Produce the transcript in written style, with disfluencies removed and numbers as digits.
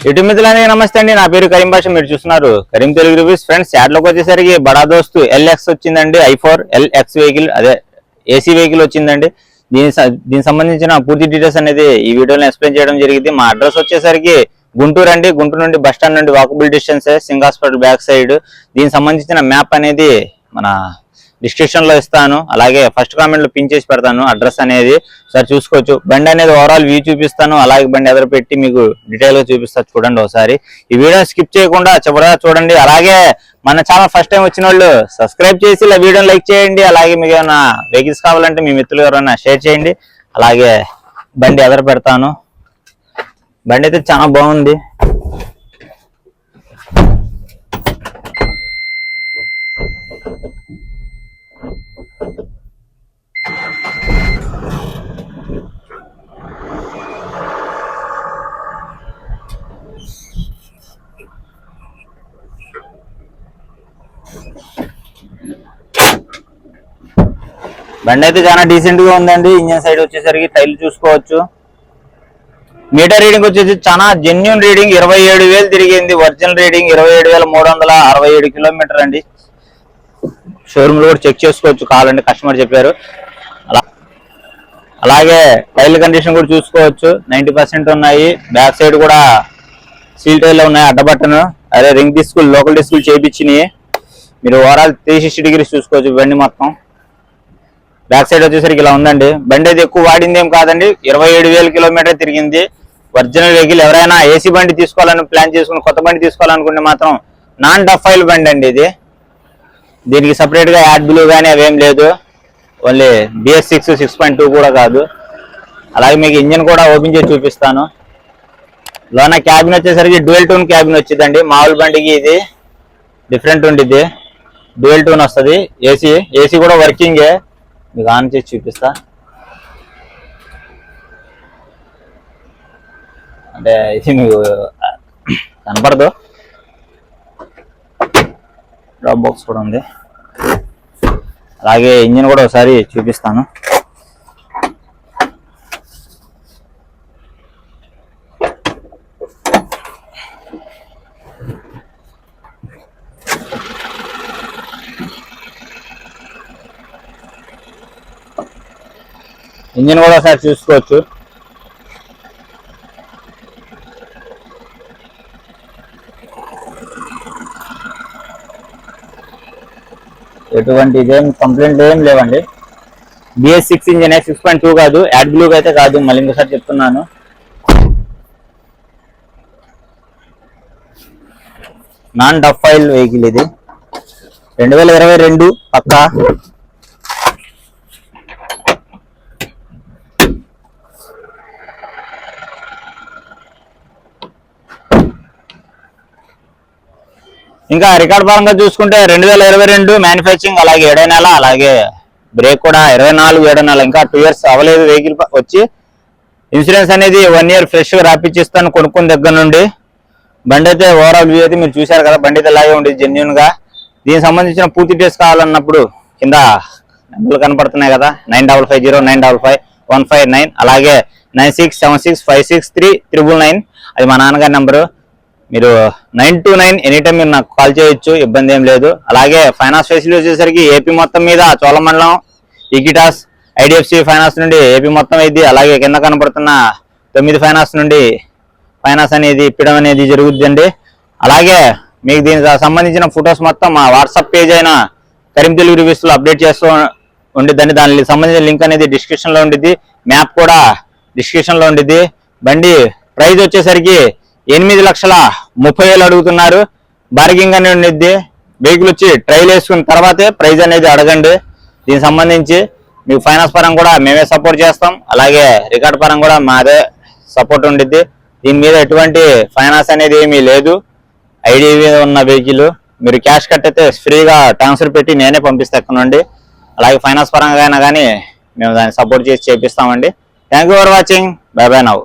YouTube మిత్రులందరికీ నమస్తే అండి. నా పేరు కరీం భాష. మీరు చూస్తున్నారు కరీం తెలుగు రివ్యూస్. ఫ్రెండ్స్, యాడ్లోకి వచ్చేసరికి బడా దోస్తు ఎల్ఎక్స్ వచ్చిందండి. i4 ఎల్ఎక్స్ వెహికల్, అదే ఏసీ వెహికల్ వచ్చిందండి. దీనికి సంబంధించిన పూర్తి డీటెయిల్స్ అనేది ఈ వీడియోలో ఎక్స్ప్లెయిన్ చేయడం జరిగింది. మా అడ్రస్ వచ్చేసరికి గుంటూరు అండి. గుంటూరు నుండి బస్ స్టాండ్ నుండి walkable distance, Singh hospital back side. దీనికి సంబంధించిన మ్యాప్ అనేది మన డిస్క్రిప్షన్ లో ఇస్తాను, అలాగే ఫస్ట్ కామెంట్ లో పిన్ చేసి పెడతాను అడ్రస్ అనేది. ఒకసారి చూసుకోవచ్చు. బండి అనేది ఓవరాల్ వ్యూ చూపిస్తాను, అలాగే బండి ఎదురు పెట్టి మీకు డీటెయిల్ గా చూపిస్తాను. చూడండి ఒకసారి ఈ వీడియో స్కిప్ చేయకుండా చివరిగా చూడండి. అలాగే మన ఛానల్ ఫస్ట్ టైం వచ్చిన వాళ్ళు సబ్స్క్రైబ్ చేసి ఇలా వీడియోని లైక్ చేయండి. అలాగే మీకు ఏమైనా వెహికల్స్ కావాలంటే మీ మిత్రులు ఎవరైనా షేర్ చేయండి. అలాగే బండి ఎదురు పెడతాను. బండి అయితే చాలా బాగుంది. బండి అయితే చాలా డీసెంట్ గా ఉందండి. ఇంజన్ సైడ్ వచ్చేసరికి టైల్ చూసుకోవచ్చు. మీటర్ రీడింగ్ వచ్చేసి చాలా జెన్యున్ రీడింగ్ 27,000 తిరిగింది. ఒరిజినల్ రీడింగ్ 27,367 కిలోమీటర్ అండి. షోరూమ్ లో కూడా చెక్ చేసుకోవచ్చు కావాలంటే, కస్టమర్ చెప్పారు. అలాగే టైల్ కండిషన్ కూడా చూసుకోవచ్చు, 90% ఉన్నాయి. బ్యాక్ సైడ్ కూడా సీల్ టైల్ ఉన్నాయి, అడ్డబట్టను. అదే రింగ్ డిస్కులు, లోకల్ డిస్కులు చేయించినాయి. మీరు ఓవరాల్ 360 డిగ్రీస్ చూసుకోవచ్చు బండి మొత్తం. బ్యాక్ సైడ్ వచ్చేసరికి ఇలా ఉందండి. బండి అయితే ఎక్కువ వాడింది ఏం కాదండి, 27,000 కిలోమీటర్ తిరిగింది. Original vehicle. ఎవరైనా ఏసీ బండి తీసుకోవాలని ప్లాన్ చేసుకుని, కొత్త బండి తీసుకోవాలనుకుంటే మాత్రం నాన్ డఫైల్ బండి అండి ఇది. దీనికి సపరేట్ గా యాడ్ బ్లూ కానీ అవేం లేదు, ఓన్లీ BS6 6.2 కూడా కాదు. అలాగే మీకు ఇంజిన్ కూడా ఓపెన్ చేసి చూపిస్తాను. లోన క్యాబిన్ వచ్చేసరికి డ్యూయల్ టోన్ క్యాబిన్ వచ్చిందండి. మామూలు బండికి ఇది డిఫరెంట్ ఉండిద్ది, డ్యూయల్ టోన్ వస్తుంది. ఏసీ కూడా వర్కింగే, మీకు ఆన్ చేసి చూపిస్తా. అంటే ఇది మీకు కనపడదు. డ్రాప్ బాక్స్ కూడా ఉంది. అలాగే ఇంజిన్ కూడా ఒకసారి చూపిస్తాను. ఇంజిన్ కూడా ఒకసారి చూసుకోవచ్చు. ఎటువంటి ఇదేం కంప్లైంట్ ఏం లేవండి. BS6 ఇంజిన్ 6.2 కాదు, యాడ్ బ్లూ అయితే కాదు. మళ్ళీ ఇంకోసారి చెప్తున్నాను. నాన్ డఫైల్ వెహికల్ ఇది. 2022 పక్కా. ఇంకా రికార్డ్ పరంగా చూసుకుంటే 2022 మ్యానుఫ్యాక్చరింగ్, అలాగే 7వ నెల, అలాగే బ్రేక్ కూడా 24 7వ నెల. ఇంకా 2 years అవ్వలేదు వెహికల్ వచ్చి. ఇన్సూరెన్స్ అనేది 1 year ఫ్రెష్ గా రాపిచ్చిస్తాను కొనుక్కున్న దగ్గర నుండి. బండి అయితే ఓవరాల్ వ్యూ అయితే మీరు చూశారు కదా, బండి అయితే ఇలాగే ఉండేది జెన్యున్ గా. దీనికి సంబంధించిన పూర్తి డీటెయిల్స్ కావాలన్నప్పుడు కింద నెంబర్లు కనపడుతున్నాయి కదా, 9550 955 159, అలాగే 9676563999. అది మా నాన్నగారి నెంబరు. మీరు 929 ఎనీ టైం మీరు నాకు కాల్ చేయొచ్చు, ఇబ్బంది ఏం లేదు. అలాగే ఫైనాన్స్ ఫెసిలిటీ వచ్చేసరికి ఏపీ మొత్తం మీద చోళమండలం, ఈక్విటాస్, IDFC ఫైనాన్స్ నుండి ఏపీ మొత్తం అయింది. అలాగే కింద కనపడుతున్న 9 ఫైనాన్స్ నుండి ఫైనాన్స్ అనేది ఇప్పడం అనేది జరుగుతుందండి. అలాగే మీకు దీనికి సంబంధించిన ఫొటోస్ మొత్తం మా వాట్సాప్ పేజ్ అయిన కరీం తెలుగు రివ్యూస్ లో అప్డేట్ చేస్తూ ఉండిద్దండి. దానికి సంబంధించిన లింక్ అనేది డిస్క్రిప్షన్ లో ఉండిద్ది, మ్యాప్ కూడా డిస్క్రిప్షన్ లో ఉండిద్ది. బండి ప్రైస్ వచ్చేసరికి 8,30,000 అడుగుతున్నారు. బార్గింగ్ అనేది ఉండిద్ది. వెహికల్ వచ్చి ట్రైల్ వేసుకున్న తర్వాతే ప్రైజ్ అనేది అడగండి. దీనికి సంబంధించి మీకు ఫైనాన్స్ పరంగా కూడా మేమే సపోర్ట్ చేస్తాం, అలాగే రికార్డ్ పరంగా కూడా మాదే సపోర్ట్ ఉండిద్ది. దీని మీద ఎటువంటి ఫైనాన్స్ అనేది ఏమీ లేదు. ఐడి ఉన్న వెహికల్ మీరు క్యాష్ కట్టయితే ఫ్రీగా ట్రాన్స్ఫర్ పెట్టి నేనే పంపిస్తాను ఇక్కడ నుండి. అలాగే ఫైనాన్స్ పరంగా అయినా కానీ మేము దాన్ని సపోర్ట్ చేసి చేపిస్తామండి. Thank you for watching. Bye bye now.